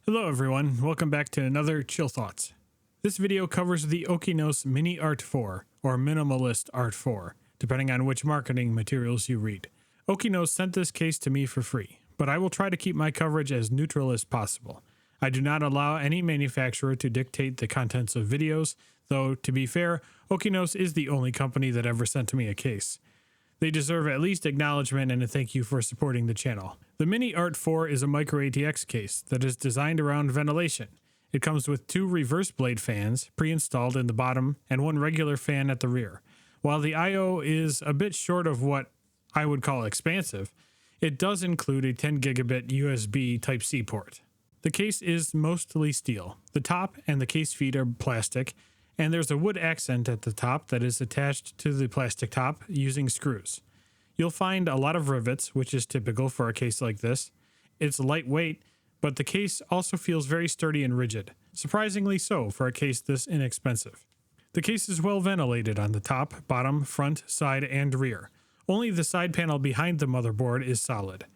Hello everyone, welcome back to another Chill Thoughts. This video covers the Okinos Miniart4, or Minimalist Art 4, depending on which marketing materials you read. Okinos sent this case to me for free, but I will try to keep my coverage as neutral as possible. I do not allow any manufacturer to dictate the contents of videos, though to be fair, Okinos is the only company that ever sent me a case. They deserve at least acknowledgement and a thank you for supporting the channel. The Miniart4 is a micro ATX case that is designed around ventilation. It comes with 2 reverse blade fans pre-installed in the bottom and 1 regular fan at the rear. While the I/O is a bit short of what I would call expansive, it does include a 10 gigabit USB Type-C port. The case is mostly steel. The top and the case feet are plastic, and there's a wood accent at the top that is attached to the plastic top using screws. You'll find a lot of rivets, which is typical for a case like this. It's lightweight, but the case also feels very sturdy and rigid, surprisingly so for a case this inexpensive. The case is well ventilated on the top, bottom, front, side, and rear. Only the side panel behind the motherboard is solid.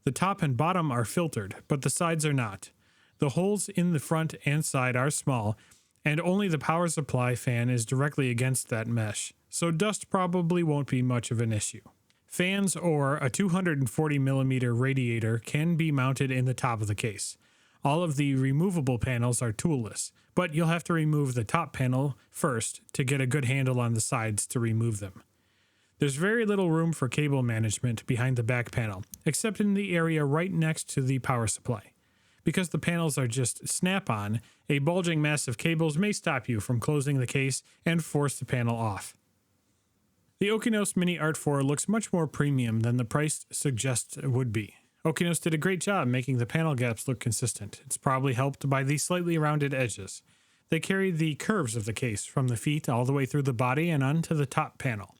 The top and bottom are filtered, but the sides are not. The holes in the front and side are small, and only the power supply fan is directly against that mesh, so dust probably won't be much of an issue. Fans or a 240mm radiator can be mounted in the top of the case. All of the removable panels are toolless, but you'll have to remove the top panel first to get a good handle on the sides to remove them. There's very little room for cable management behind the back panel, except in the area right next to the power supply. Because the panels are just snap-on, a bulging mass of cables may stop you from closing the case and force the panel off. The Okinos Miniart4 looks much more premium than the price suggests it would be. Okinos did a great job making the panel gaps look consistent. It's probably helped by the slightly rounded edges. They carry the curves of the case from the feet all the way through the body and onto the top panel.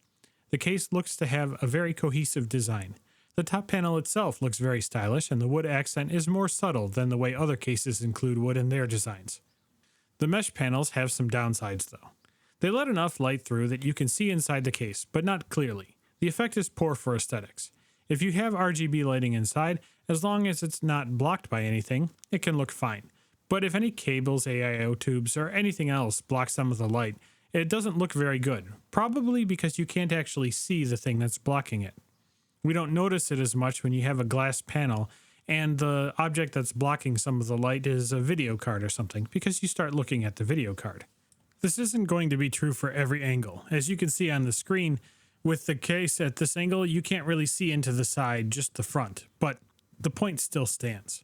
The case looks to have a very cohesive design. The top panel itself looks very stylish, and the wood accent is more subtle than the way other cases include wood in their designs. The mesh panels have some downsides though. They let enough light through that you can see inside the case, but not clearly. The effect is poor for aesthetics. If you have RGB lighting inside, as long as it's not blocked by anything, it can look fine. But if any cables, AIO tubes, or anything else block some of the light, it doesn't look very good, probably because you can't actually see the thing that's blocking it. We don't notice it as much when you have a glass panel and the object that's blocking some of the light is a video card or something, because you start looking at the video card. This isn't going to be true for every angle. As you can see on the screen, with the case at this angle, you can't really see into the side, just the front, but the point still stands.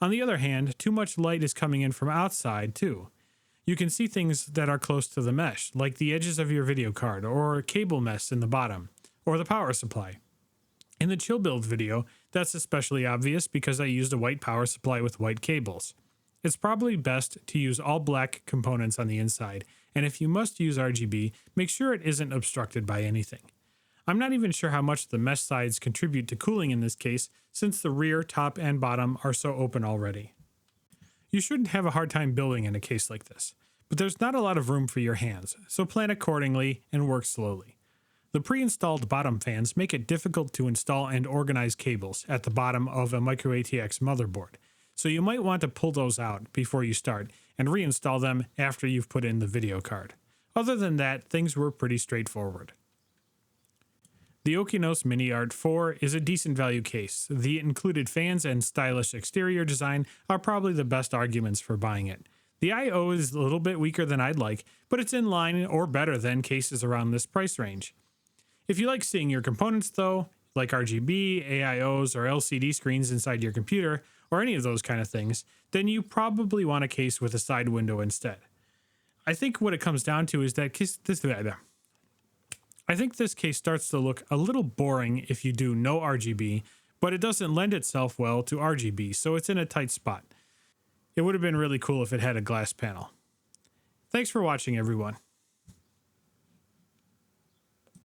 On the other hand, too much light is coming in from outside too. You can see things that are close to the mesh, like the edges of your video card, or cable mesh in the bottom, or the power supply. In the chill build video, that's especially obvious because I used a white power supply with white cables. It's probably best to use all black components on the inside, and if you must use RGB, make sure it isn't obstructed by anything. I'm not even sure how much the mesh sides contribute to cooling in this case, since the rear, top, and bottom are so open already. You shouldn't have a hard time building in a case like this, but there's not a lot of room for your hands, so plan accordingly and work slowly. The pre-installed bottom fans make it difficult to install and organize cables at the bottom of a micro ATX motherboard, so you might want to pull those out before you start and reinstall them after you've put in the video card. Other than that, things were pretty straightforward. The Okinos Miniart4 is a decent value case. The included fans and stylish exterior design are probably the best arguments for buying it. The I/O is a little bit weaker than I'd like, but it's in line or better than cases around this price range. If you like seeing your components though, like RGB, AIOs, or LCD screens inside your computer, or any of those kind of things, then you probably want a case with a side window instead. I think what it comes down to is that this case starts to look a little boring if you do no RGB, but it doesn't lend itself well to RGB, so it's in a tight spot. It would have been really cool if it had a glass panel. Thanks for watching, everyone.